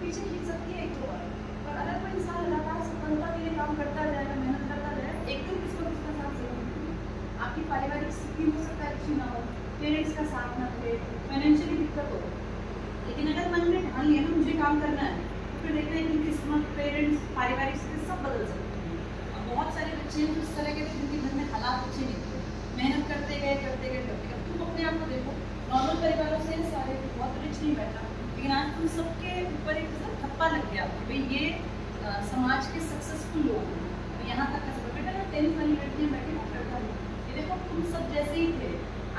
पीछे खींच सकती है एक दो बार, पर अगर कोई इंसान लगातार सफलता के लिए काम करता जाएगा, मेहनत करता जाएगा, एक दिन किसी को किसका साथ जरूर मिलेगा। आपकी पारिवारिक स्थिति हो सकता है अच्छी ना हो, पेरेंट्स का साथ ना दे, फाइनेंशियली दिक्कत हो, लेकिन अगर मन में ठान लिया ना मुझे काम करना है, तो फिर देखते हैं कि किस्मत, पेरेंट्स, पारिवारिक स्थिति सब बदल सकती है। अब बहुत सारे बच्चे हैं जिस तरह के जिनके घर में हालात अच्छे नहीं थे, मेहनत करते गए करते गए करते गए। तुम अपने आप को देखो, नॉर्मल परिवारों से सारे बहुत रिच नहीं बैठा, लेकिन आज तुम सबके ऊपर एक ठप्पा लग गया कि भाई ये समाज के सक्सेसफुल लोग हैं, तो यहाँ तक का बेटा ना 10th वाली लड़कियाँ बैठी ना करता है, ये देखो तुम सब जैसे ही थे,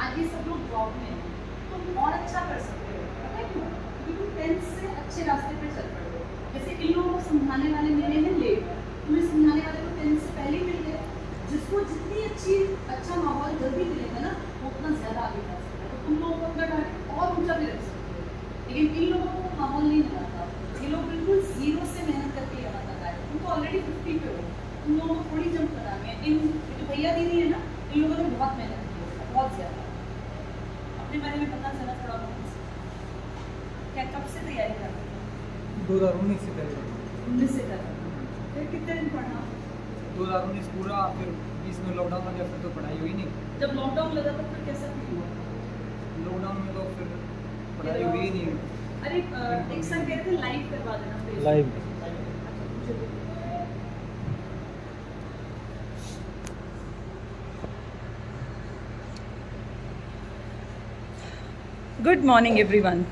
आज ये सब लोग जॉब में हैं, तुम और अच्छा कर सकते हो, पता है क्यों? क्योंकि तुम 10th से अच्छे रास्ते पर चल पड़े हो। जैसे इन लोगों को समझाने वाले मेरे हैं लेट, तुम्हें समझाने वाले को 10th से पहले मिल गए। जिसको जितनी अच्छा माहौल जल्दी मिलेगा ना, वो उतना ज़्यादा आगे जा सकता है। तो तुम लोगों को अपना टारगेट और ऊंचा भी रख सकते हो, लेकिन इन लोगों को माहौल नहीं मिलता। ये लोग बिल्कुल जीरो से मेहनत करके यहाँ तक आए, तुम तो ऑलरेडी 50 पे हो, तुम लोगों को थोड़ी जंप करानी है। इन जो भैया दीदी है ना, इन लोगों ने बहुत मेहनत की है, बहुत ज़्यादा। अपने बारे में पता चला थोड़ा बहुत, क्या कब से तैयारी कर रहे हो? 2019 से तैयारी कर 19 से कर रहे हो, फिर कितने दिन पढ़ा? 2019 पूरा, फिर बीच में लॉकडाउन लग गया, फिर तो पढ़ाई हुई नहीं। जब लॉकडाउन लगा तो फिर कैसा फील हुआ? लॉकडाउन में तो फिर पढ़ाई हुई ही नहीं। अरे एक सर कह रहे थे लाइव करवा देना Facebook लाइव। पे। Good morning everyone.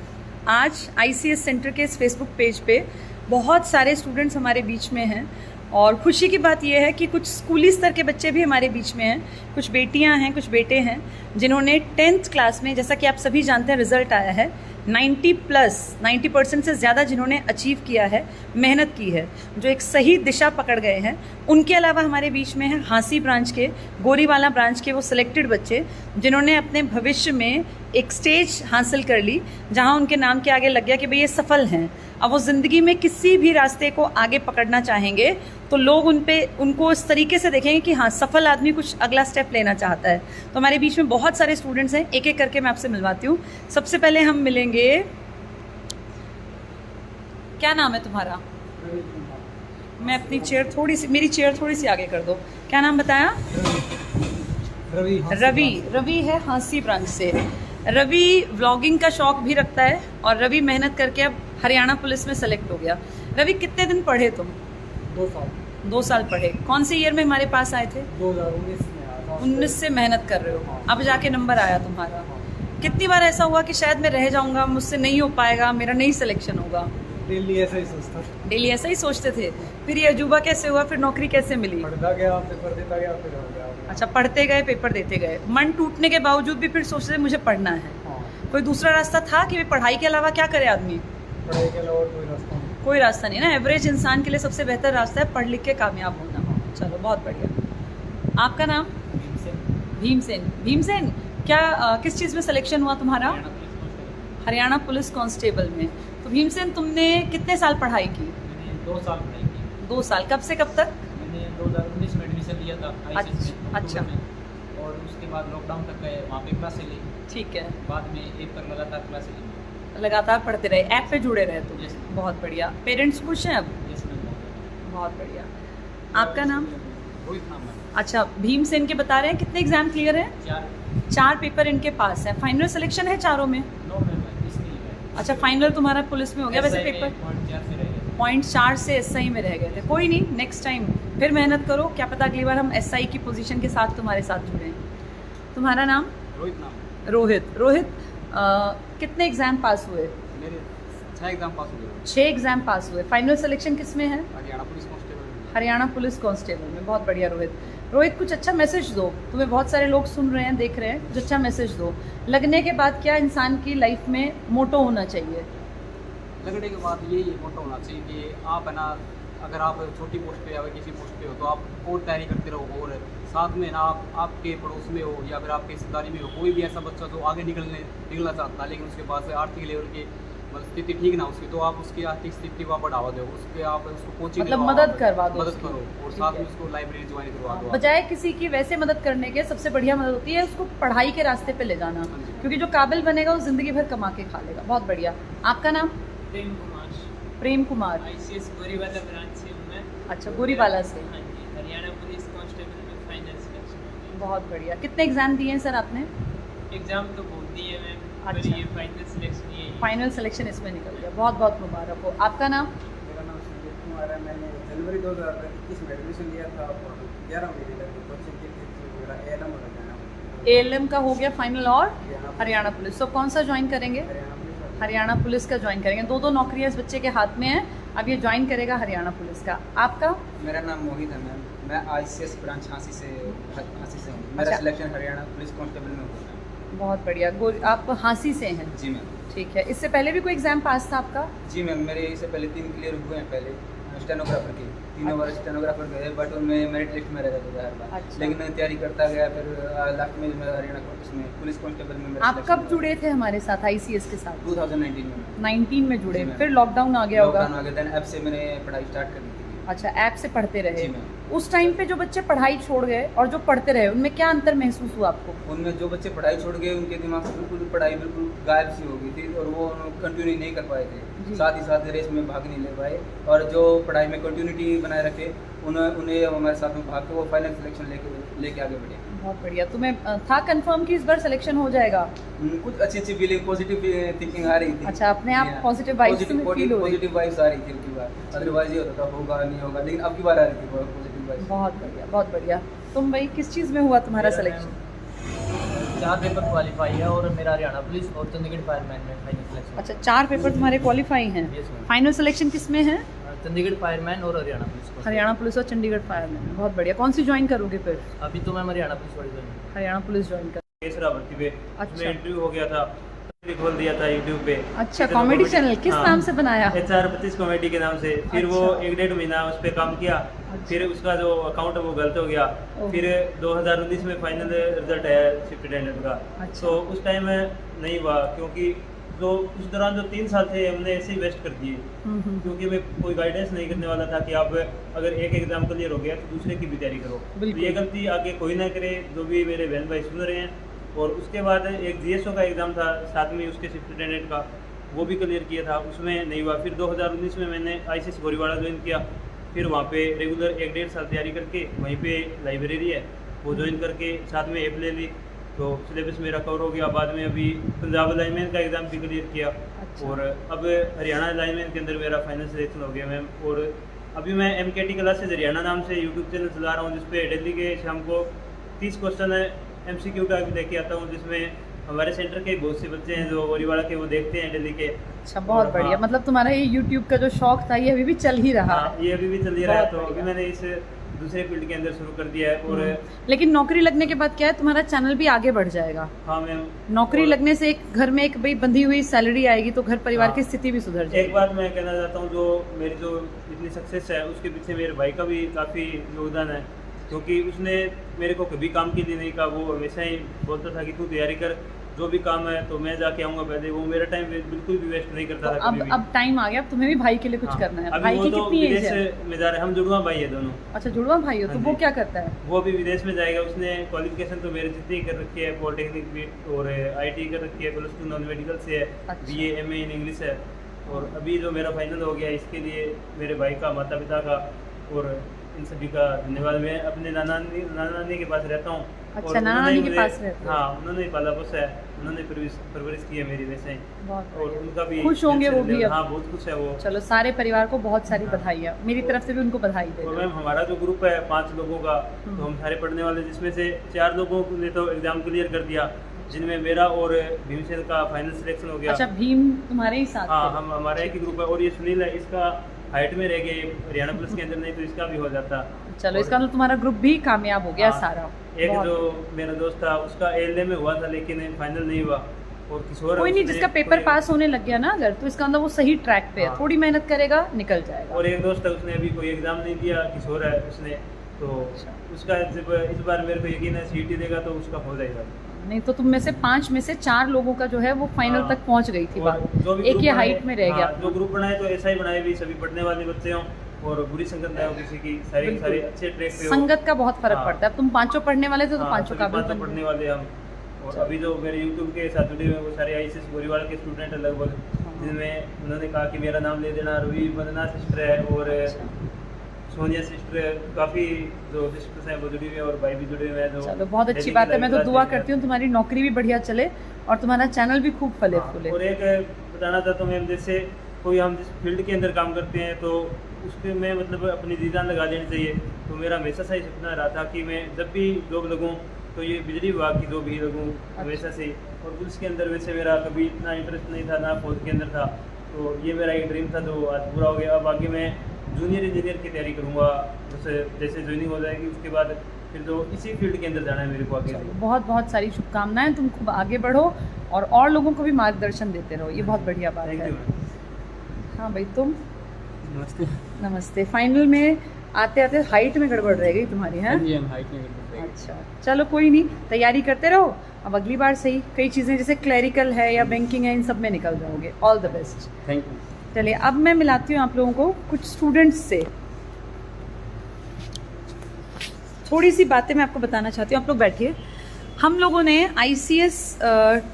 आज ICS सेंटर के इस फेसबुक पेज पे बहुत सारे स्टूडेंट्स हमारे बीच में हैं, और खुशी की बात यह है कि कुछ स्कूली स्तर के बच्चे भी हमारे बीच में हैं, कुछ बेटियां हैं, कुछ बेटे हैं, जिन्होंने 10th क्लास में, जैसा कि आप सभी जानते हैं रिजल्ट आया है, 90% से ज़्यादा जिन्होंने अचीव किया है, मेहनत की है, जो एक सही दिशा पकड़ गए हैं। उनके अलावा हमारे बीच में है हांसी ब्रांच के, गोरीवाला ब्रांच के वो सिलेक्टेड बच्चे जिन्होंने अपने भविष्य में एक स्टेज हासिल कर ली, जहां उनके नाम के आगे लग गया कि भाई ये सफल हैं। अब वो ज़िंदगी में किसी भी रास्ते को आगे पकड़ना चाहेंगे तो लोग उनको इस तरीके से देखेंगे कि हाँ, सफल आदमी कुछ अगला स्टेप लेना चाहता है। तो हमारे बीच में बहुत सारे स्टूडेंट्स हैं, एक एक करके मैं आपसे मिलवाती हूँ। सबसे पहले हम मिलेंगे, क्या नाम है तुम्हारा? मैं अपनी चेयर थोड़ी सी, मेरी चेयर थोड़ी सी आगे कर दो। क्या नाम बताया? रवि है हांसी ब्रांच से। रवि व्लॉगिंग का शौक भी रखता है, और रवि मेहनत करके अब हरियाणा पुलिस में सेलेक्ट हो गया। रवि कितने दिन पढ़े तुम? 2 साल। 2 साल पढ़े। कौन से ईयर में हमारे पास आए थे? 2019 में आया था। 19 से मेहनत कर रहे हो, अब जाके नंबर आया तुम्हारा। कितनी बार ऐसा हुआ कि शायद मैं रह जाऊंगा, मुझसे नहीं हो पाएगा, मेरा नहीं सिलेक्शन होगा? डेली ऐसा ही सोचता था। डेली ऐसा ही सोचते थे। फिर ये अजूबा कैसे हुआ, फिर नौकरी कैसे मिली? पढ़ता गया, पेपर देता गया, फिर हो गया। अच्छा, पढ़ते गए, पेपर देते गए, मन टूटने के बावजूद भी फिर सोचते थे मुझे पढ़ना है। कोई दूसरा रास्ता था कि पढ़ाई के अलावा क्या करे आदमी? पढ़ाई के अलावा कोई रास्ता नहीं। कोई रास्ता नहीं ना। एवरेज इंसान के लिए सबसे बेहतर रास्ता है पढ़ लिख के कामयाब होना। चलो, बहुत बढ़िया। आपका नाम? भीमसेन। क्या किस चीज़ में सिलेक्शन हुआ तुम्हारा? हरियाणा पुलिस कांस्टेबल में। तो भीमसेन, तुमने कितने साल पढ़ाई की? मैंने 2 साल पढ़ाई की। 2 साल। कब से कब तक? मैंने 2019 में एडमिशन लिया था ICS में, अच्छा। में, और उसके बाद लॉकडाउन तक गए, वहाँ पे क्लासें ली। ठीक है। बाद में एक पर लगातार क्लासें ली। लगातार पढ़ते रहे, ऐप पे जुड़े रहे तुम? Yes. बहुत बढ़िया। पेरेंट्स खुश हैं अब? Yes ma'am. बहुत बढ़िया। आपका नाम? रोहित नाम है। अच्छा, भीमसेन के बता रहे हैं कितने एग्जाम क्लियर हैं? 4 पेपर इनके पास है। फाइनल सिलेक्शन है चारों में? नो मैम, इसके लिए अच्छा, फाइनल तुम्हारा पुलिस में हो गया। वैसे पेपर 0.4 से SI में रह गए थे। कोई नहीं, नेक्स्ट टाइम फिर मेहनत करो, क्या पता अगली बार हम SI की पोजीशन के साथ तुम्हारे साथ जुड़ें। तुम्हारा नाम? रोहित नाम। रोहित, कितने एग्जाम पास हुए? मेरे 6 एग्जाम पास हुए। 6 एग्जाम पास हुए। फाइनल सिलेक्शन किस में है? Haryana police constable. Haryana police constable में। बहुत बढ़िया रोहित, कुछ अच्छा मैसेज दो। तुम्हें बहुत सारे लोग सुन रहे हैं, देख रहे हैं, कुछ अच्छा मैसेज दो। लगने के बाद क्या इंसान की लाइफ में मोटो होना चाहिए? लगने के बाद यही मोटो होना चाहिए कि आप है ना, अगर आप छोटी पोस्ट पे या फिर किसी पोस्ट पे हो तो आप और तैयारी करते रहो, और साथ में ना आपके पड़ोस में हो या फिर आपके रिश्तेदारी में हो कोई भी ऐसा बच्चा जो आगे निकलना चाहता है, लेकिन उसके पास आर्थिक लेवल की स्थिति ठीक ना उसकी, तो आप उसकी आर्थिक स्थिति को आप बढ़ावा दो, उसके आप उसको कोचिंग मतलब मदद करवा दो, मदद करो, और साथ में उसको लाइब्रेरी ज्वाइन करवा दो। बजाय किसी की वैसे मदद करने के सबसे बढ़िया मदद होती है उसको पढ़ाई के रास्ते पे ले जाना, प्रेम कुमार। ICS गोरीवाला ब्रांच से हूँ मैं। अच्छा, गोरीवाला से। हाँ जी, हरियाणा पुलिस कांस्टेबल में फाइनल सिलेक्शन हो गया। बहुत बढ़िया। कितने एग्जाम दिए हैं सर आपने? एग्जाम तो बहुत दिए मैम, पर अच्छा। ये फाइनल सिलेक्शन ही है। फाइनल सिलेक्शन इसमें निकल गया, बहुत बहुत मुबारक हो। आपका नाम? मेरा नाम संदीप कुमार है। मैंने जनवरी 2021 में एडमिशन लिया था और 11 महीने लगे कोचिंग के लिए। मेरा ALM हो गया। ALM का हो गया फाइनल और हरियाणा पुलिस। तो कौन सा ज्वाइन करेंगे? हरियाणा पुलिस का ज्वाइन करेंगे। दो नौकरियां इस बच्चे के हाथ में है, अब ये ज्वाइन करेगा हरियाणा पुलिस का। आपका? मेरा नाम मोहित है मैम। मैं ICS ब्रांच हाँसी से हूँ। मेरा अच्छा। सिलेक्शन हरियाणा पुलिस कांस्टेबल में हुआ है। बहुत बढ़िया। आप हाँसी से हैं? जी मैम। ठीक है। इससे पहले भी कोई एग्जाम पास था आपका? जी मैम, मेरे इससे पहले 3 क्लियर हुए हैं। पहले स्टेनोग्राफर के 3 बार स्टेनोग्राफर गए, बट उनमें मेरिट लिस्ट में रह जाता था हर बार। अच्छा। लेकिन मैं तैयारी करता गया, फिर लास्ट में मैं हरियाणा पुलिस कांस्टेबल में मेरा आप कब जुड़े थे हमारे साथ ICS के साथ? 2019 में। 19 में जुड़े, जी मैम। फिर लॉकडाउन आ गया होगा। लॉकडाउन आ गया, देन ऐप से मैंने पढ़ाई स्टार्ट कर दी थी। अच्छा, ऐप से पढ़ते रहे। जी मैम। उस टाइम पे जो बच्चे पढ़ाई छोड़ गए और जो पढ़ते रहे, उनमें क्या अंतर महसूस हुआ आपको? उनमें जो बच्चे पढ़ाई छोड़ गए, उनके दिमाग से बिल्कुल पढ़ाई बिल्कुल गायब सी हो गई थी और वो कंटिन्यू नहीं कर पाए जी। थे। साथ ही साथ रेस में भाग नहीं ले पाए, और जो पढ़ाई में कंटिन्यूटी बनाए रखे उन्हें हमारे साथ में भाग के वो फाइनल सिलेक्शन लेके आगे बढ़े। बहुत बढ़िया। तुम्हें था कंफर्म कि इस बार सिलेक्शन हो जाएगा? कुछ अच्छी फीलिंग, पॉजिटिव थिंकिंग आ रही थी। अच्छा, अपने आप पॉजिटिव वाइब्स फील हो रही? पॉजिटिव वाइब्स आ रही थी अब की बार। अदरवाइज ये होता था होगा नहीं होगा, लेकिन अब की बार आ रही थी पॉजिटिव वाइब्स। बहुत बढ़िया, बहुत बढ़िया। तुम भाई किस चीज़ में हुआ तुम्हारा सिलेक्शन? 4 पेपर क्वालिफाई है और मेरा हरियाणा पुलिस और चंडीगढ़ फायरमैन में फाइनल सिलेक्शन। अच्छा, 4 पेपर तुम्हारे क्वालिफाई हैं। Yes, ma'am। फाइनल सिलेक्शन किस में है? चंडीगढ़ फायरमैन और हरियाणा पुलिस को। हरियाणा पुलिस और चंडीगढ़ फायरमैन। बहुत बढ़िया। कौन सी ज्वाइन करोगे फिर? अभी तो मैम हरियाणा पुलिस वाली ज्वाइन की। हरियाणा पुलिस ज्वाइन कर। केसरा भर्ती पे अच्छा। उसमें इंटरव्यू हो गया था, भी खोल दिया था यूट्यूब पे। अच्छा, कॉमेडी चैनल किस नाम से बनाया? HR 25 कॉमेडी के नाम से। फिर वो अच्छा। 1-1.5 महीना उस पर काम किया। फिर उसका जो अकाउंट है वो गलत हो गया। ओह। फिर 2019 में फाइनल रिजल्ट आया शिफ्ट अटेंडेंट का। अच्छा। तो उस टाइम नहीं हुआ, क्योंकि जो उस दौरान जो 3 साल थे हमने ऐसे ही वेस्ट कर दिए, क्योंकि मैं कोई गाइडेंस नहीं करने वाला था कि आप अगर एक एग्जाम क्लियर हो गया तो दूसरे की भी तैयारी करो। तो बिल्कुल। ये गलती आगे कोई ना करे, जो भी मेरे बहन भाई सुन रहे हैं। और उसके बाद एक GSO का एग्ज़ाम था साथ में उसके शिफ्ट अटेंडेंट का, वो भी क्लियर किया था, उसमें नहीं हुआ। फिर 2019 में मैंने ICS गोरीवाड़ा ज्वाइन किया। फिर वहाँ पे रेगुलर 1-1.5 साल तैयारी करके वहीं पे लाइब्रेरी है वो ज्वाइन करके साथ में ऐप ले ली, तो सिलेबस मेरा कवर हो गया। बाद में अभी पंजाब लाइनमैन का एग्ज़ाम भी क्लियर किया। अच्छा। और अब हरियाणा लाइनमैन के अंदर मेरा फाइनल सिलेक्शन हो गया मैम। और अभी मैं MKT क्लासेज हरियाणा नाम से यूट्यूब चैनल चला रहा हूँ, जिसपे डेली के शाम को 30 क्वेश्चन MCQ का भी लेके आता हूँ, जिसमें हमारे सेंटर के बहुत से बच्चे हैं जो गोरीवाड़ा के, वो देखते हैं डेली के। अच्छा, बहुत और बढ़िया। हाँ। मतलब तुम्हारा ये YouTube का जो शौक था ये अभी भी चल ही रहा हाँ, है। ये अभी भी चल ही रहा है। बहुत तो अभी बढ़िया। मैंने इस दूसरे फील्ड के अंदर शुरू कर दिया है। और लेकिन नौकरी लगने के बाद क्या है, तुम्हारा चैनल भी आगे बढ़ जाएगा। हाँ मैम, नौकरी और लगने से एक घर में एक भाई बंधी हुई सैलरी आएगी तो घर परिवार हाँ। की स्थिति भी सुधर एक जाएगी। बात मैं कहना चाहता हूँ, जो मेरी जो इतनी सक्सेस है उसके पीछे मेरे भाई का भी काफ़ी योगदान है, क्योंकि उसने मेरे को कभी काम के लिए नहीं कहा। वो हमेशा ही बोलता था कि तू तैयारी कर, जो भी काम है तो मैं जाके आऊँगा पहले। वो मेरा टाइम बिल्कुल भी वेस्ट नहीं करता तो था कभी भी। अब टाइम आ गया, अब तुम्हें भी भाई के लिए कुछ हाँ, करना है। अभी भाई वो की तो कितनी एज विदेश है? में जा रहे हैं, हम जुड़वा भाई है दोनों। अच्छा, जुड़वा भाई हो, तो हाँ वो जी। क्या करता है? वो भी विदेश में जाएगा। उसने क्वालिफिकेशन तो मेरे जितनी कर रखी है, पॉलिटेक्निक भी और IT कर रखी है, +2 नॉन मेडिकल से है, अच्छा। BA MA इन इंग्लिश है। और अभी जो मेरा फाइनल हो गया, इसके लिए मेरे भाई का, माता पिता का और इन सभी का धन्यवाद। मैं अपने नानी के पास रहता हूँ। अच्छा, और नाना उन्होंने नानी के मुझे- पास रहते हो? हाँ, उन्होंने ही पाला पोसा है, उन्होंने परवरिश की है मेरी वैसे ही। बहुत और बढ़िया। उनका भी खुश होंगे वो भी अब? हाँ, बहुत खुश है वो। चलो, सारे परिवार को बहुत सारी हाँ। बधाइयाँ, मेरी तरफ से भी उनको बधाई और देना। मैम हमारा जो ग्रुप है 5 लोगों का, तो हम सारे पढ़ने वाले, जिसमें से 4 लोगों ने तो एग्जाम क्लियर कर दिया, जिनमें मेरा और भीमसेन का फाइनल सिलेक्शन हो गया। अच्छा, भीम तुम्हारे ही साथ हाँ, थे? हम हमारा एक ही ग्रुप है। और ये सुनील है, इसका हाइट में रह गए हरियाणा पुलिस के अंदर, नहीं तो इसका भी हो जाता। चलो, इसका मतलब तुम्हारा ग्रुप भी कामयाब हो गया हाँ, सारा। एक बहुत जो बढ़िया। मेरा दोस्त था उसका ALA में हुआ था, लेकिन फाइनल नहीं हुआ। और किशोर कोई नहीं, उसने जिसका पेपर कोई- पास होने लग गया ना अगर, तो इसका मतलब वो सही ट्रैक पे है। हाँ। थोड़ी मेहनत करेगा, निकल जाएगा। और एक दोस्त है, उसने अभी कोई एग्जाम नहीं दिया, किशोर है उसने, तो उसका जब इस बार मेरे को यकीन है CET देगा तो उसका हो जाएगा। नहीं तो तुम में से 5 में से 4 लोगों का जो है वो फाइनल हाँ। तक पहुंच गई थी और बात। जो भी एक ग्रुप ही बनाए- हाइट में रह गया। हाँ, जो ग्रुप बनाए तो ऐसा ही बनाए भी, सभी पढ़ने वाले बच्चे हों और बुरी संगत ना हो किसी की, सारे बिल्कुल। सारे अच्छे ट्रैक पे हो। संगत का बहुत फर्क हाँ। पड़ता है। अब तुम 5 पढ़ने वाले थे तो हाँ, 5 सभी काबिल पांचों बन पढ़ने गए। वाले हम। और अभी जो मेरे YouTube के साथ जुड़े हुए वो सारे ICS गोरीवाड़ा के स्टूडेंट है लगभग। जिनमें उन्होंने कहा कि मेरा नाम ले देना। रवि वंदना सिस्टर है और सोनिया सिस्टर है, काफ़ी जो सिस्टर्स हैं वो जुड़ी हुई हैं और भाई भी जुड़े हुए हैं। जो चलो बहुत अच्छी बात है। मैं तो दुआ करती हूँ तुम्हारी नौकरी भी बढ़िया चले और तुम्हारा चैनल भी खूब फले फूले। और एक बताना चाहता हूँ मैम, जैसे कोई हम जिस फील्ड के अंदर काम करते हैं तो उसके में मतलब अपनी जी जान लगा देनी चाहिए। तो मेरा हमेशा से सपना रहा था कि मैं जब भी जॉब लगूँ तो ये बिजली विभाग की जॉब ही लगूँ हमेशा से। और पुलिस के अंदर वैसे मेरा कभी इतना इंटरेस्ट नहीं था, ना फौज के अंदर था। तो ये मेरा एक ड्रीम था जो आज पूरा हो गया। अब आगे मैं जूनियर इंजीनियर की तैयारी करूँगा, जैसे ज्वाइनिंग हो जाएगी उसके बाद फिर तो इसी फील्ड के अंदर जाना है मेरे को आगे। बहुत बहुत सारी शुभकामनाएं, तुम खूब आगे बढ़ो और लोगों को भी मार्गदर्शन देते रहो, ये बहुत बढ़िया बात है। हाँ भाई तुम? नमस्ते। नमस्ते। फाइनल में आते आते हाइट में गड़बड़ रह गई तुम्हारी, है? हाइट में गड़बड़। अच्छा चलो कोई नहीं, तैयारी करते रहो। अब अगली बार सही कई चीज़ें जैसे क्लैरिकल है या बैंकिंग है, इन सब में निकल जाओगे। All the best. Thank you. चलिए अब मैं मिलाती हूँ आप लोगों को कुछ स्टूडेंट्स से। थोड़ी सी बातें मैं आपको बताना चाहती हूँ, आप लोग बैठिए। हम लोगों ने ICS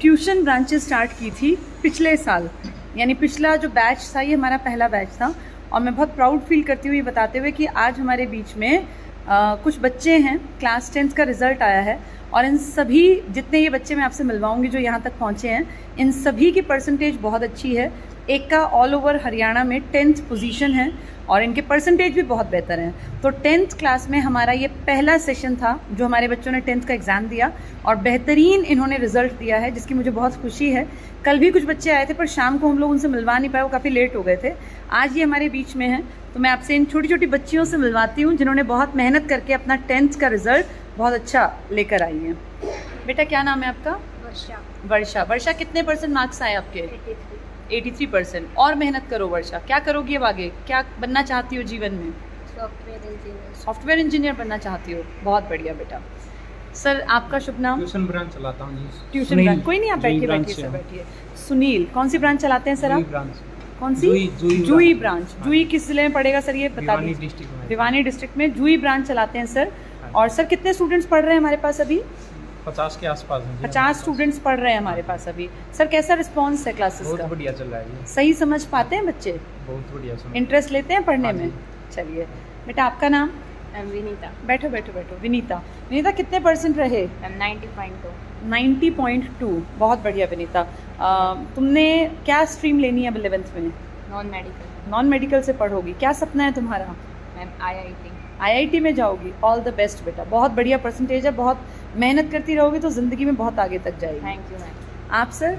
ट्यूशन ब्रांचेस स्टार्ट की थी पिछले साल, यानी पिछला जो बैच था ये हमारा पहला बैच था। और मैं बहुत प्राउड फील करती हूँ ये बताते हुए कि आज हमारे बीच में कुछ बच्चे हैं, क्लास 10th का रिजल्ट आया है और इन सभी जितने ये बच्चे मैं आपसे मिलवाऊंगी जो यहाँ तक पहुँचे हैं, इन सभी की परसेंटेज बहुत अच्छी है। एक का ऑल ओवर हरियाणा में 10th पोजीशन है और इनके परसेंटेज भी बहुत बेहतर हैं। तो 10th क्लास में हमारा ये पहला सेशन था जो हमारे बच्चों ने 10th का एग्ज़ाम दिया और बेहतरीन इन्होंने रिजल्ट दिया है, जिसकी मुझे बहुत खुशी है। कल भी कुछ बच्चे आए थे पर शाम को हम लोग उनसे मिलवा नहीं पाए, वो काफ़ी लेट हो गए थे। आज ये हमारे बीच में हैं, तो मैं आपसे इन छोटी छोटी बच्चियों से मिलवाती हूँ जिन्होंने बहुत मेहनत करके अपना 10th का रिजल्ट बहुत अच्छा लेकर आई हैं। बेटा क्या नाम है आपका? वर्षा। वर्षा। वर्षा कितने परसेंट मार्क्स आए आपके? 83%। और मेहनत करो वर्षा। क्या करोगी अब आगे, क्या बनना चाहती हो जीवन में? Software engineer. सॉफ्टवेयर इंजीनियर बनना चाहती हो, बहुत बढ़िया बेटा। सर आपका शुभ नाम? ट्यूशन ब्रांच चलाता हूँ जी। Tuition branch. कोई नहीं, आप बैठिए बैठिए सर बैठिए। सुनील, कौन सी ब्रांच चलाते हैं सर आप? ब्रांच। कौन सी? जूही ब्रांच। जूही किस जिले में पड़ेगा सर ये बता दीजिए? डिस्ट्रिक्ट में। भिवानी डिस्ट्रिक्ट में जूही ब्रांच चलाते हैं सर। और सर कितने स्टूडेंट्स पढ़ रहे हैं हमारे पास अभी? 50 के आसपास हैं। 50 स्टूडेंट्स पढ़ रहे हैं हमारे पास अभी। सर कैसा रिस्पॉन्स है क्लासेस का? बहुत बढ़िया चल रहा है। सही समझ पाते हैं बच्चे? बहुत बढ़िया। इंटरेस्ट लेते हैं पढ़ने में? चलिए बेटा आपका नाम? विनीता। बैठो बैठो बैठो। विनीता। विनीता कितने परसेंट रहे? 90.2। 90.2। बहुत बढ़िया विनीता। तुमने क्या स्ट्रीम लेनी है अब 11th में? Non medical. नॉन मेडिकल से पढ़ोगी, क्या सपना है तुम्हारा? Ma'am IIT। IIT में जाओगी। ऑल द बेस्ट बेटा, बहुत बढ़िया परसेंटेज है, बहुत मेहनत करती रहोगी तो ज़िंदगी में बहुत आगे तक जाएगी। Thank you ma'am. आप सर?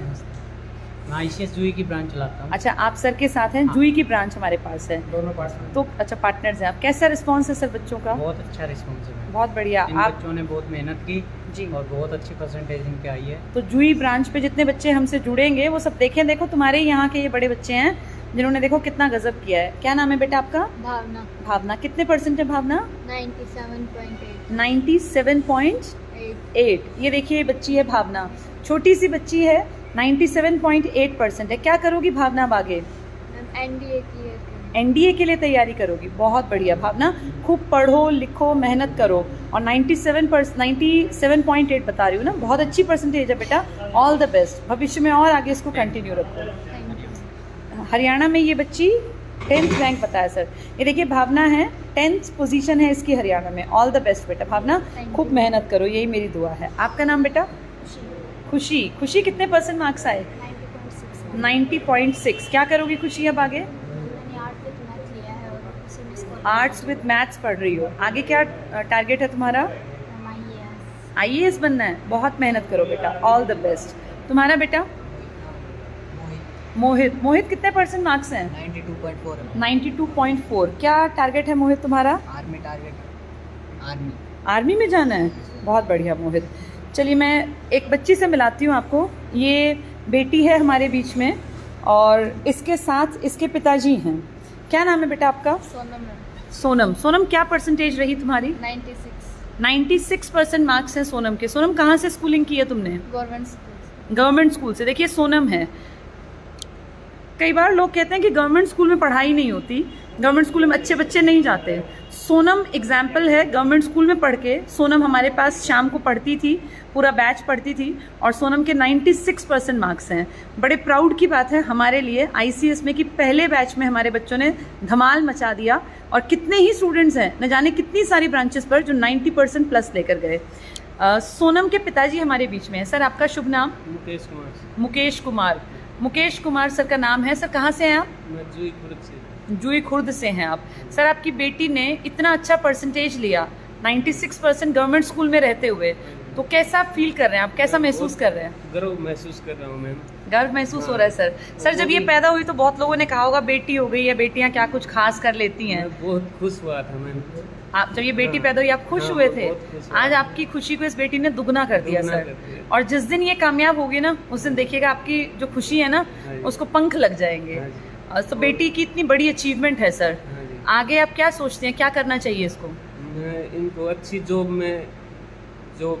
मैं ICS जूही की ब्रांच चलाता हूँ। अच्छा आप सर के साथ हैं? जूही की ब्रांच हमारे पास है। दोनों पार्टनर। तो अच्छा पार्टनर्स हैं आप। कैसा रिस्पॉन्स है सर बच्चों का? बहुत अच्छा रिस्पॉन्स है। बहुत बढ़िया। इन आप बच्चों ने बहुत मेहनत की जी और बहुत अच्छी परसेंटेज इनके आई है। तो जूही ब्रांच पे जितने बच्चे हमसे जुड़ेंगे वो सब देखें। देखो तुम्हारे यहाँ के ये बड़े बच्चे हैं जिन्होंने देखो कितना गजब किया है। क्या नाम है बेटा आपका? भावना। भावना। कितने परसेंट है भावना? 97.8। 97.8। ये देखिए बच्ची है भावना, छोटी सी बच्ची है, 97.8% है। क्या करोगी भावना अब आगे? मैम NDA की है। NDA के लिए तैयारी करोगी। बहुत बढ़िया भावना, खूब पढ़ो लिखो मेहनत करो। और 97.8 बता रही हूँ ना, बहुत अच्छी परसेंटेज है बेटा। ऑल द बेस्ट, भविष्य में और आगे इसको कंटिन्यू रखो। Thank you. हरियाणा में ये बच्ची 10th रैंक बताया सर। ये देखिए भावना है, 10th पोजीशन है इसकी हरियाणा में। ऑल द बेस्ट बेटा भावना, खूब मेहनत करो, यही मेरी दुआ है। आपका नाम बेटा? खुशी। खुशी कितने परसेंट मार्क्स आए? 90.6। 90.6। क्या करोगी खुशी अब आगे? मैंने आर्ट विद मैथ लिया है और उसी में इसको आर्ट्स विद मैथ्स पढ़ रही हो। आगे क्या टारगेट है तुम्हारा? IAS बनना है। बहुत मेहनत करो बेटा। All the best. तुम्हारा बेटा? मोहित। मोहित कितने परसेंट मार्क्स हैं? 92.4 है। 92.4। क्या टारगेट है मोहित तुम्हारा? Army target. आर्मी। आर्मी में जाना है। बहुत बढ़िया मोहित। चलिए मैं एक बच्ची से मिलाती हूँ आपको। ये बेटी है हमारे बीच में और इसके साथ इसके पिताजी हैं। क्या नाम है बेटा आपका? सोनम। सोनम। सोनम क्या परसेंटेज रही तुम्हारी? 96। 96% मार्क्स हैं सोनम के। सोनम कहाँ से स्कूलिंग की है तुमने? Government school. गवर्नमेंट स्कूल से। देखिए सोनम है, कई बार लोग कहते हैं कि गवर्नमेंट स्कूल में पढ़ाई नहीं होती, गवर्नमेंट स्कूल में अच्छे बच्चे नहीं जाते। सोनम एग्जाम्पल है, गवर्नमेंट स्कूल में पढ़ के सोनम हमारे पास शाम को पढ़ती थी, पूरा बैच पढ़ती थी और सोनम के 96% मार्क्स हैं। बड़े प्राउड की बात है हमारे लिए ICS में कि पहले बैच में हमारे बच्चों ने धमाल मचा दिया और कितने ही स्टूडेंट्स हैं, न जाने कितनी सारी ब्रांचेस पर जो 90% प्लस लेकर गए। सोनम के पिताजी हमारे बीच में है। सर आपका शुभ नाम? मुकेश कुमार। मुकेश कुमार। मुकेश कुमार सर का नाम है। सर कहाँ से हैं आप? मैं जुई खुर्द से। जुई खुर्द से हैं आप। सर आपकी बेटी ने इतना अच्छा परसेंटेज लिया, 96% गवर्नमेंट स्कूल में रहते हुए, तो कैसा फील कर रहे हैं आप, कैसा महसूस कर रहे हैं? गर्व महसूस कर रहा हूँ मैम। गर्व महसूस हो रहा है सर। सर जब ये पैदा हुई तो बहुत लोगों ने कहा होगा बेटी हो गई है, बेटियां क्या कुछ खास कर लेती हैं। मैं बहुत खुश हुआ था मैम। आप जब ये बेटी पैदा हुई आप खुश हाँ, हुए थे? बहुत खुश हुआ। आज आपकी खुशी को इस बेटी ने दुगना कर दिया दुगना सर। कर दिया। और जिस दिन ये कामयाब होगी ना, उस दिन देखिएगा आपकी जो खुशी है ना, हाँ जी। उसको पंख लग जाएंगे। हाँ जी। तो बेटी की इतनी बड़ी अचीवमेंट है सर, हाँ जी। आगे आप क्या सोचते हैं, क्या करना चाहिए इसको? मैं इनको अच्छी जॉब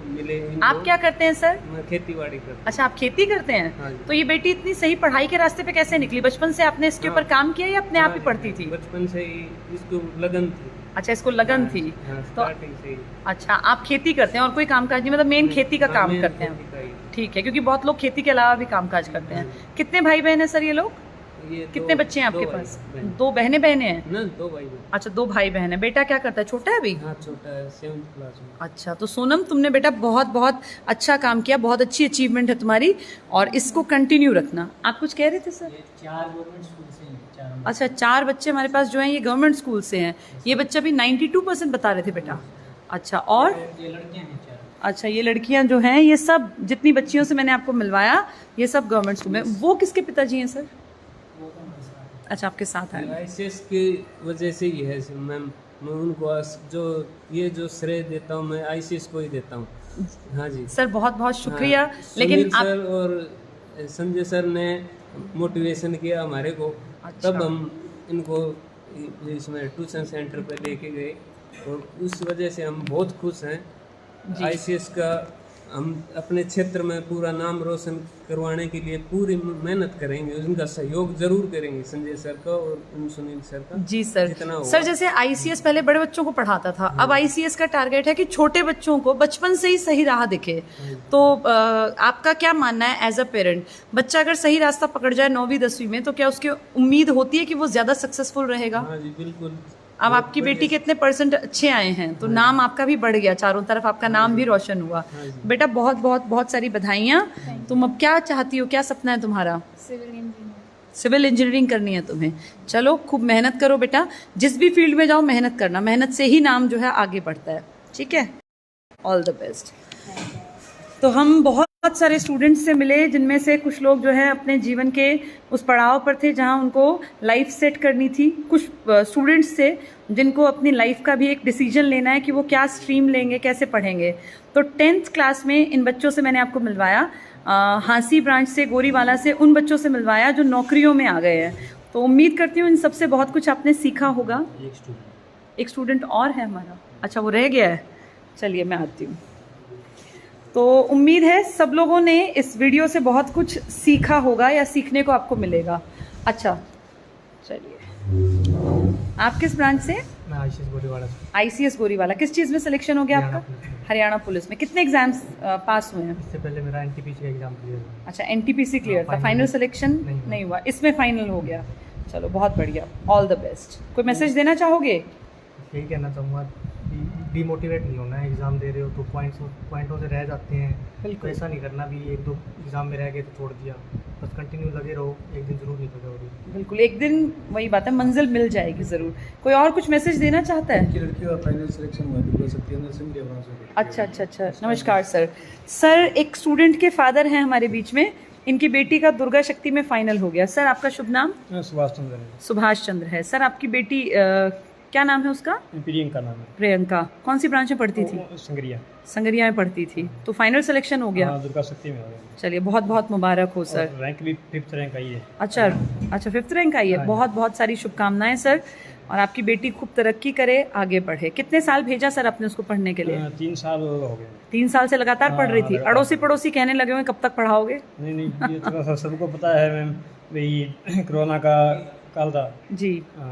मिले इनको। आप क्या करते हैं सर? मैं खेती बाड़ी करता अच्छा आप खेती करते हाँ हैं। जी। तो ये बेटी इतनी सही पढ़ाई के रास्ते पे कैसे निकली? बचपन से आपने इसके ऊपर हाँ। काम किया या अपने हूँ। आप ही पढ़ती थी? बचपन से ही इसको लगन थी। अच्छा इसको लगन थी। हाँ, तो स्टार्टिंग से ही। अच्छा आप खेती करते हैं और कोई कामकाज नहीं, मतलब मेन खेती का हाँ, काम मेन करते हैं? खेती का ही। ठीक है, क्योंकि बहुत लोग खेती के अलावा भी कामकाज करते हैं। कितने भाई बहन हैं सर ये लोग? ये कितने दो- बच्चे हैं आपके दो भाई पास? बहन। 2 बहनें हैं? ना 2 भाई बहन। अच्छा 2 भाई बहन है। बेटा क्या करता है, छोटा है अभी? हाँ छोटा है, 7th क्लास में। अच्छा तो सोनम तुमने बेटा बहुत बहुत अच्छा काम किया, बहुत अच्छी अचीवमेंट है तुम्हारी और इसको कंटिन्यू रखना। आप कुछ कह रहे थे सर? 4 गवर्नमेंट स्कूल से हैं, 4 अच्छा 4 बच्चे हमारे पास जो हैं ये गवर्नमेंट स्कूल से हैं। ये बच्चा भी 92% बता रहे थे बेटा। अच्छा और ये लड़कियां हैं 4। अच्छा ये लड़कियां जो हैं, ये सब जितनी बच्चियों से मैंने आपको मिलवाया ये सब गवर्नमेंट स्कूल में। वो किसके पिताजी हैं सर? अच्छा आपके साथ आए। ICS की वजह से ही है मैम। मैं उनको जो श्रेय देता हूँ मैं ICS को ही देता हूँ। हाँ जी सर बहुत बहुत शुक्रिया। हाँ, लेकिन सुनील आप सर और संजय सर ने मोटिवेशन किया हमारे को। अच्छा। तब हम इनको इसमें ट्यूशन सेंटर पे लेके गए और उस वजह से हम बहुत खुश हैं। ICS का हम अपने क्षेत्र में पूरा नाम रोशन करवाने के लिए पूरी मेहनत करेंगे, उनका सहयोग जरूर करेंगे, संजय सर का और सुनील सर का। जी सर। जितना होगा। सर जैसे ICS पहले बड़े बच्चों को पढ़ाता था, अब ICS का टारगेट है कि छोटे बच्चों को बचपन से ही सही राह दिखे। तो आपका क्या मानना है एज अ पेरेंट, बच्चा अगर सही रास्ता पकड़ जाए 9वीं 10वीं में तो क्या उसकी उम्मीद होती है कि वो ज्यादा सक्सेसफुल रहेगा? हाँ जी बिल्कुल। अब आपकी बेटी के इतने % अच्छे आए हैं तो नाम आपका भी बढ़ गया, चारों तरफ आपका नाम भी रोशन हुआ। बेटा बहुत बहुत बहुत सारी बधाइयाँ। तुम अब क्या चाहती हो, क्या सपना है तुम्हारा? Civil engineer. सिविल इंजीनियरिंग करनी है तुम्हें। चलो खूब मेहनत करो बेटा, जिस भी फील्ड में जाओ मेहनत करना, मेहनत से ही नाम जो है आगे बढ़ता है। ठीक है, ऑल द बेस्ट। तो हम बहुत सारे स्टूडेंट्स से मिले जिनमें से कुछ लोग जो है अपने जीवन के उस पड़ाव पर थे जहां उनको लाइफ सेट करनी थी। कुछ स्टूडेंट्स थे जिनको अपनी लाइफ का भी एक डिसीजन लेना है कि वो क्या स्ट्रीम लेंगे, कैसे पढ़ेंगे। तो 10th क्लास में इन बच्चों से मैंने आपको मिलवाया, हांसी ब्रांच से, गोरीवाला से, उन बच्चों से मिलवाया जो नौकरियों में आ गए हैं। तो उम्मीद करती हूँ इन सबसे बहुत कुछ आपने सीखा होगा। एक स्टूडेंट और है हमारा, अच्छा वो रह गया है, चलिए मैं आती हूँ। तो उम्मीद है सब लोगों ने इस वीडियो से बहुत कुछ सीखा होगा या सीखने को आपको मिलेगा। अच्छा चलिए, आप किस ब्रांच से? मैं ICS गोरीवाला से। ICS गोरीवाला। किस चीज़ में सिलेक्शन हो गया आपका? हरियाणा पुलिस में। कितने एग्जाम्स पास हुए हैं? इससे पहले मेरा NTPC का एग्जाम क्लियर हुआ। अच्छा NTPC क्लियर था, final फाइनल सिलेक्शन नहीं नहीं हुआ, इसमें फाइनल हो गया। चलो बहुत बढ़िया, ऑल द बेस्ट। कोई मैसेज देना चाहोगे? यही कहना चाहूँगा कि डिमोटिवेट नहीं होना है। एग्ज़ाम दे रहे हो तो पॉइंटों से रह जाते हैं, तो ऐसा नहीं करना भी 1-2 एग्ज़ाम में रह गए तो छोड़ दिया। बस कंटिन्यू लगे रहो, एक दिन जरूर निकल जाओगे। बिल्कुल, एक दिन वही बात है, मंजिल मिल जाएगी ज़रूर। कोई और कुछ मैसेज देना चाहता है? लड़की का फाइनल सिलेक्शन हुआ है सत्येंद्र सिंह देवरा से। अच्छा अच्छा अच्छा, नमस्कार सर। सर एक स्टूडेंट के फादर हैं हमारे बीच में, इनकी बेटी का दुर्गा शक्ति में फाइनल हो गया। सर आपका शुभ नाम? सुभाष चंद्र है। सुभाष चंद्र है। सर आपकी बेटी क्या नाम है उसका? प्रियंका नाम है। प्रियंका। कौन सी ब्रांच में पढ़ती थी? संगरिया। संगरिया में पढ़ती थी। तो फाइनल सिलेक्शन हो गया? हाँ, दुर्गा शक्ति में हो गया। चलिए बहुत बहुत मुबारक हो सर। रैंक भी 5th रैंक आई है। अच्छा 5th रैंक आई है। बहुत बहुत सारी शुभकामनाएं सर। और आपकी बेटी खूब तरक्की करे, आगे बढ़े। कितने साल भेजा सर आपने उसको पढ़ने के लिए? 3 साल हो गए। 3 साल से लगातार पढ़ रही थी? लगातार। अड़ोसी पड़ोसी कहने लगे होंगे कब तक पढ़ाओगे? नहीं ये थोड़ा सा सबको पता है मैम, भाई कोरोना का काल था जी। तो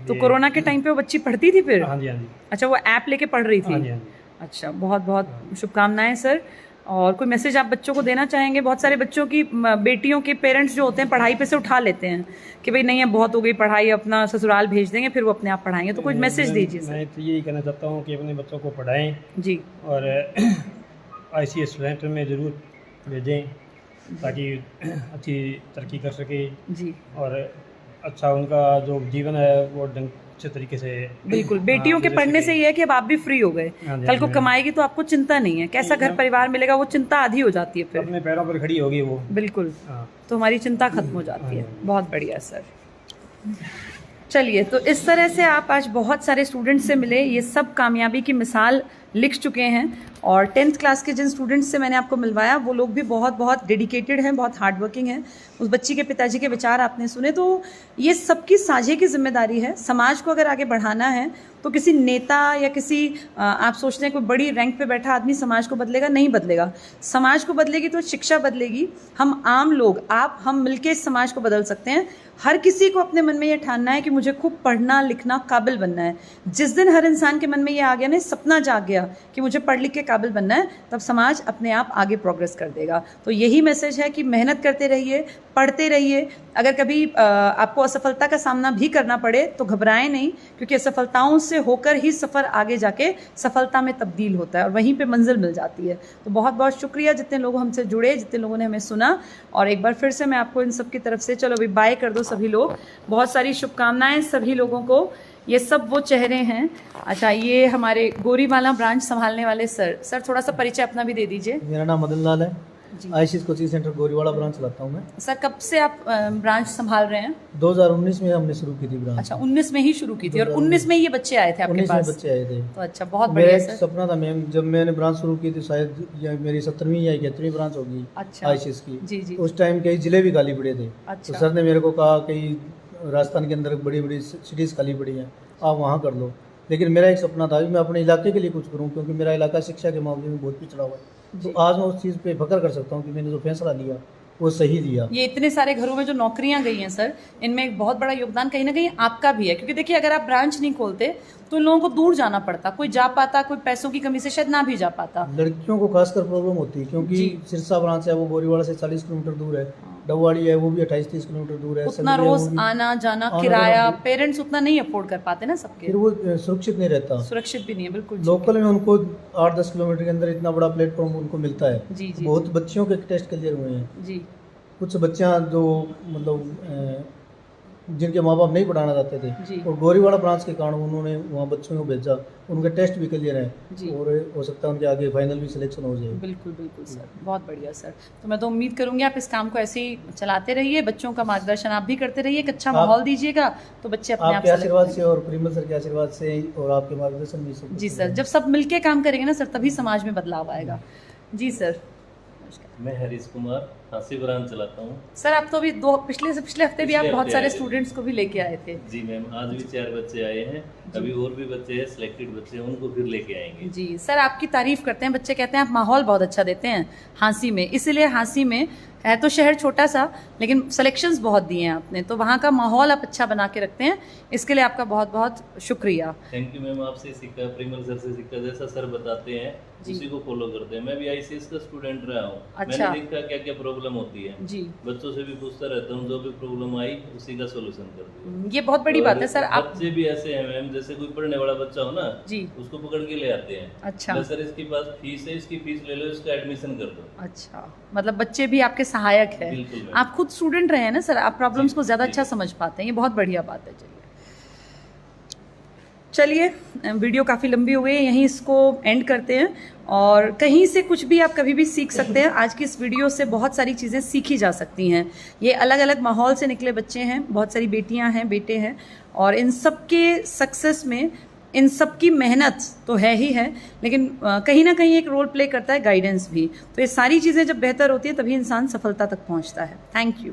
इसलिए- कोरोना के टाइम पे वो बच्ची पढ़ती थी फिर? हाँ जी। अच्छा, वो ऐप लेके पढ़ रही हाँ थी? जी। अच्छा, बहुत बहुत शुभकामनाएं सर। और कोई मैसेज आप बच्चों को देना चाहेंगे? बहुत सारे बच्चों की बेटियों के पेरेंट्स जो होते हैं पढ़ाई पे से उठा लेते हैं कि भाई नहीं है बहुत हो गई पढ़ाई, अपना ससुराल भेज देंगे फिर वो अपने आप पढ़ाएंगे, तो कोई मैसेज दीजिए सर। मैं तो यही कहना चाहता हूँ कि अपने बच्चों को पढ़ाएं जी। और ICS सेंटर में ज़रूर भेजें ताकि अच्छी तरक्की कर सके जी। और अच्छा उनका जो जीवन है वो ढंग अच्छे तरीके से। बिल्कुल, बेटियों के गुजर पढ़ने सके। से ये है कि अब आप भी फ्री हो गए, हाँ जी, कल को हाँ जी। कमाएगी तो आपको चिंता नहीं है, कैसा घर परिवार मिलेगा वो चिंता आधी हो जाती है फिर। अपने पैरों पर खड़ी होगी वो। बिल्कुल, हाँ। तो हमारी चिंता खत्म हो जाती है। हाँ। बहुत बढ़िया सर। चलिए, तो इस तरह से आप आज बहुत सारे स्टूडेंट्स से मिले, ये सब कामयाबी की मिसाल लिख चुके हैं। और 10th क्लास के जिन स्टूडेंट्स से मैंने आपको मिलवाया वो लोग भी बहुत बहुत डेडिकेटेड हैं, बहुत हार्ड वर्किंग हैं। उस बच्ची के पिताजी के विचार आपने सुने, तो ये सबकी साझे की जिम्मेदारी है। समाज को अगर आगे बढ़ाना है तो किसी नेता या किसी आप सोचते हैं कोई बड़ी रैंक पे बैठा आदमी समाज को बदलेगा, नहीं बदलेगा। समाज को बदलेगी तो शिक्षा बदलेगी। हम आम लोग, आप हम मिलके इस समाज को बदल सकते हैं। हर किसी को अपने मन में ये ठानना है कि मुझे खूब पढ़ना लिखना काबिल बनना है। जिस दिन हर इंसान के मन में ये आ गया ना, सपना जाग गया कि मुझे पढ़ लिख के काबिल बनना है, तब समाज अपने आप आगे प्रोग्रेस कर देगा। तो यही मैसेज है कि मेहनत करते रहिए, पढ़ते रहिए। अगर कभी आपको असफलता का सामना भी करना पड़े तो घबराएं नहीं, क्योंकि असफलताओं से होकर ही सफ़र आगे जाके सफलता में तब्दील होता है और वहीं पे मंजिल मिल जाती है। तो बहुत बहुत शुक्रिया जितने लोग हमसे जुड़े, जितने लोगों ने हमें सुना। और एक बार फिर से मैं आपको इन सब की तरफ से, चलो अभी बाय कर दो सभी लोग, बहुत सारी शुभकामनाएं सभी लोगों को। ये सब वो चेहरे हैं। अच्छा, ये हमारे गोरीमाला ब्रांच संभालने वाले सर थोड़ा सा परिचय अपना भी दे दीजिए। मेरा नाम मदन लाल है, जी। ICS कोचिंग सेंटर गोरीवाड़ा ब्रांच चलाता हूँ मैं। सर कब से आप ब्रांच संभाल रहे हैं? 2019 में हमने शुरू की थी ब्रांच। अच्छा, 19 में ही शुरू की थी और 19 में ये बच्चे आए थे आपके 19 में पास? बच्चे आए थे। तो अच्छा, बहुत मेरा बढ़िया एक सर। सपना था मैम, जब मैंने ब्रांच शुरू की थी शायद या मेरी 17वीं या 71वीं ब्रांच होगी अच्छा। ICS की। जी जी। उस टाइम कई जिले भी खाली पड़े थे। अच्छा। तो सर ने मेरे को कहा कई राजस्थान के अंदर बड़ी बड़ी सिटीज़ खाली पड़ी हैं, आप वहाँ कर लो। लेकिन मेरा एक सपना था कि मैं अपने इलाके के लिए कुछ करूँ, क्योंकि मेरा इलाका शिक्षा के मामले में बहुत पिछड़ा हुआ है। तो आज मैं उस चीज़ पे फख्र कर सकता हूँ कि मैंने जो फैसला लिया वो सही दिया। ये इतने सारे घरों में जो नौकरियां गई हैं सर, इनमें एक बहुत बड़ा योगदान कहीं ना कहीं आपका भी है। क्योंकि देखिए, अगर आप ब्रांच नहीं खोलते तो इन लोगों को दूर जाना पड़ता, कोई जा पाता, कोई पैसों की कमी से शायद ना भी जा पाता। लड़कियों को खासकर प्रॉब्लम होती है, क्योंकि सिरसा ब्रांच है वो गोरीवाड़ा से 40 किलोमीटर दूर है, डबवाड़ी है वो भी 28-30 किलोमीटर दूर है। उतना संगरिया रोज वो भी आना जाना, आना किराया, जाना, पेरेंट्स उतना नहीं अफोर्ड कर पाते ना सबके, फिर वो सुरक्षित नहीं रहता। सुरक्षित भी नहीं है। बिल्कुल लोकल में उनको 8-10 किलोमीटर के अंदर इतना बड़ा प्लेटफॉर्म उनको मिलता है। जी जी बहुत बच्चियों के टेस्ट क्लियर हुए हैं। जी। कुछ बच्चियां जो मतलब जिनके माँ बाप नहीं पढ़ाना चाहते थे, जी। और गोरीवाड़ा ब्रांच के कारण उन्होंने वहाँ बच्चों को भेजा, उनके टेस्ट भी क्लियर जी। हैं और हो सकता है उनके आगे फाइनल भी सिलेक्शन हो जाए। बिल्कुल बिल्कुल सर, बहुत बढ़िया सर। तो मैं तो उम्मीद करूंगी आप इस काम को ऐसे ही चलाते रहिए, बच्चों का मार्गदर्शन आप भी करते रहिए, एक अच्छा माहौल दीजिएगा तो बच्चे अपने आप आपके select आशीर्वाद करेंगे। से और प्रिमल सर के आशीर्वाद से और आपके मार्गदर्शन में सब जी सर, जब सब मिलके काम करेंगे ना सर, तभी समाज में बदलाव आएगा। जी सर। मैं हरीश कुमार, हांसी ब्रांच चलाता हूँ। सर आप तो अभी पिछले हफ्ते भी आप पिछले बहुत हफ्ते सारे आए थे। स्टूडेंट्स को भी लेके आए थे। जी मैम, आज भी 4 बच्चे आए हैं, अभी और भी बच्चे हैं, सिलेक्टेड बच्चे हैं, उनको फिर लेके आएंगे। जी सर, आपकी तारीफ करते हैं बच्चे, कहते हैं आप माहौल बहुत अच्छा देते हैं हांसी में। इसीलिए हांसी में है तो शहर छोटा सा, लेकिन सिलेक्शंस बहुत दिए हैं आपने, तो वहाँ का माहौल आप अच्छा बना के रखते हैं, इसके लिए आपका बहुत बहुत शुक्रिया। थैंक यू मैम, आपसे सीखा, प्रिमल सर से सीखा, जैसा सर बताते हैं उसी को फॉलो करते हैं। मैं भी ICS का स्टूडेंट रहा हूँ। अच्छा। मैंने देखा क्या क्या प्रॉब्लम होती है, जी। बच्चों से भी पूछता रहता हूँ, जो भी प्रॉब्लम आई उसी का सोल्यूशन कर दिया। ये बहुत बड़ी बात है सर। आप बच्चे भी ऐसे हैं मैम, जैसे कोई पढ़ने वाला बच्चा हो ना, जी, उसको पकड़ के ले आते हैं। अच्छा। मैं सर इसके पास फीस है, इसकी फीस ले लो, इसका एडमिशन कर दो। अच्छा, मतलब बच्चे भी आपके सहायक है। बिल्कुल मैम। आप खुद स्टूडेंट रहे हैं ना सर, आप प्रॉब्लम्स जी, को ज़्यादा जी। अच्छा समझ पाते हैं, ये बहुत बढ़िया बात है। चलिए, वीडियो काफ़ी लंबी हो गई है, यहीं इसको एंड करते हैं। और कहीं से कुछ भी आप कभी भी सीख सकते हैं। आज की इस वीडियो से बहुत सारी चीज़ें सीखी जा सकती हैं। ये अलग अलग माहौल से निकले बच्चे हैं, बहुत सारी बेटियां हैं, बेटे हैं, और इन सब के सक्सेस में इन सब की मेहनत तो है ही है, लेकिन कहीं ना कहीं एक रोल प्ले करता है गाइडेंस भी। तो ये सारी चीज़ें जब बेहतर होती है तभी इंसान सफलता तक पहुंचता है। Thank you.